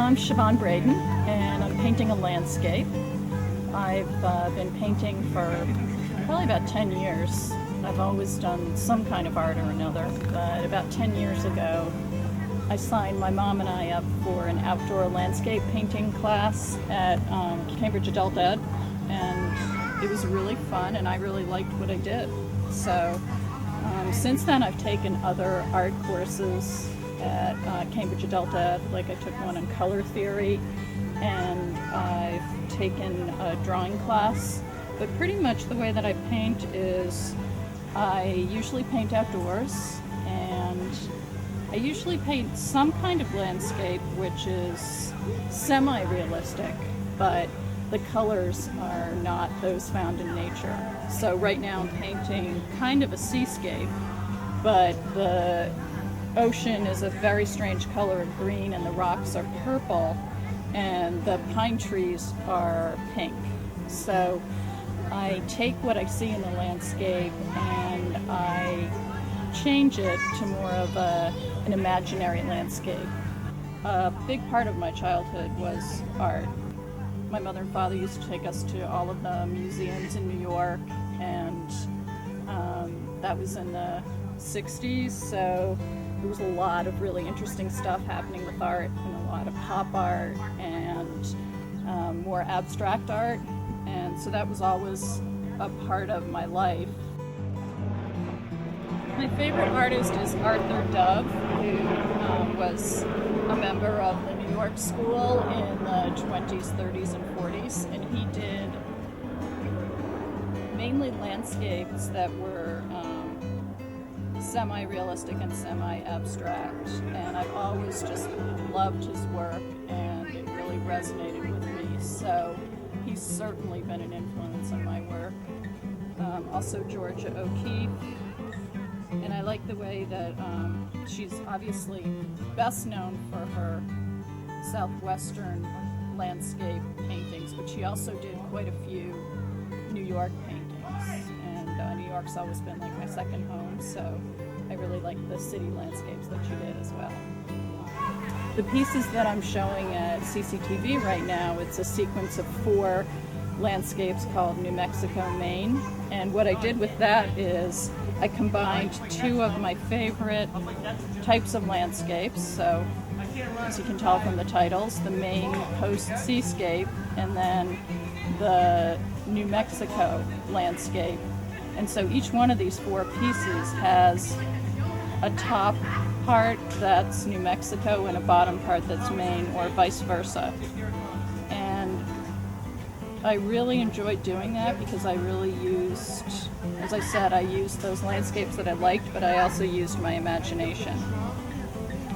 I'm Siobhan Braden, and I'm painting a landscape. I've been painting for probably about 10 years. I've always done some kind of art or another, but about 10 years ago, I signed my mom and I up for an outdoor landscape painting class at Cambridge Adult Ed, and it was really fun, and I really liked what I did. So since then, I've taken other art courses at Cambridge Adult Ed, like I took one on color theory, and I've taken a drawing class. But pretty much the way that I paint is I usually paint outdoors, and I usually paint some kind of landscape which is semi-realistic, but the colors are not those found in nature. So right now I'm painting kind of a seascape, but the ocean is a very strange color of green and the rocks are purple and the pine trees are pink. So I take what I see in the landscape and I change it to more of an imaginary landscape. A big part of my childhood was art. My mother and father used to take us to all of the museums in New York, and that was in the 60s, so there was a lot of really interesting stuff happening with art, and a lot of pop art and more abstract art, and so that was always a part of my life. My favorite artist is Arthur Dove, who was a member of the New York School in the 20s, 30s, and 40s, and he did mainly landscapes that were semi-realistic and semi-abstract, and I've always just loved his work, and it really resonated with me, so he's certainly been an influence on my work. Also Georgia O'Keeffe, and I like the way that she's obviously best known for her southwestern landscape paintings, but she also did quite a few New York paintings, and New York's always been like my second home, so I really like the city landscapes that she did as well. The pieces that I'm showing at CCTV right now, it's a sequence of 4 landscapes called New Mexico, Maine, and what I did with that is I combined 2 of my favorite types of landscapes, so as you can tell from the titles, the Maine coast seascape and then the New Mexico landscape. And so each one of these 4 pieces has a top part that's New Mexico and a bottom part that's Maine, or vice versa. And I really enjoyed doing that because I really used, as I said, I used those landscapes that I liked, but I also used my imagination.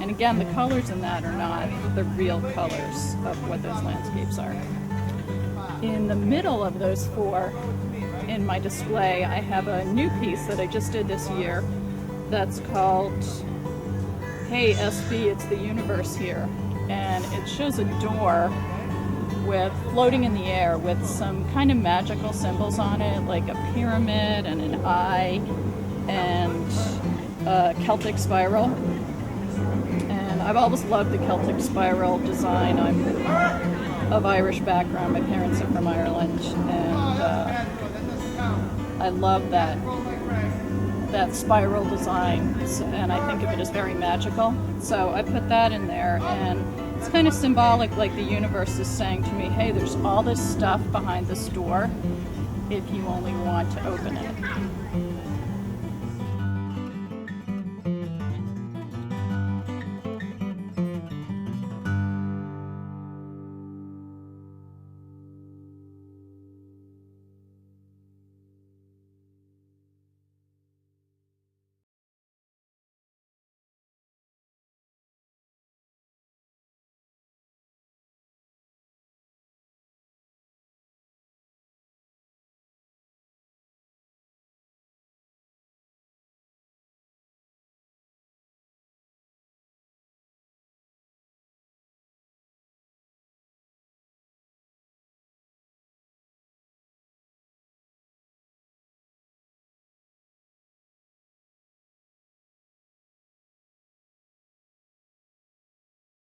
And again, the colors in that are not the real colors of what those landscapes are. In the middle of those 4 in my display, I have a new piece that I just did this year that's called Hey SB, It's the Universe Here. And it shows a door with floating in the air with some kind of magical symbols on it, like a pyramid and an eye and a Celtic spiral. And I've always loved the Celtic spiral design. I'm of Irish background. My parents are from Ireland, and I love that spiral design, and I think of it as very magical. So I put that in there, and it's kind of symbolic, like the universe is saying to me, hey, there's all this stuff behind this door if you only want to open it.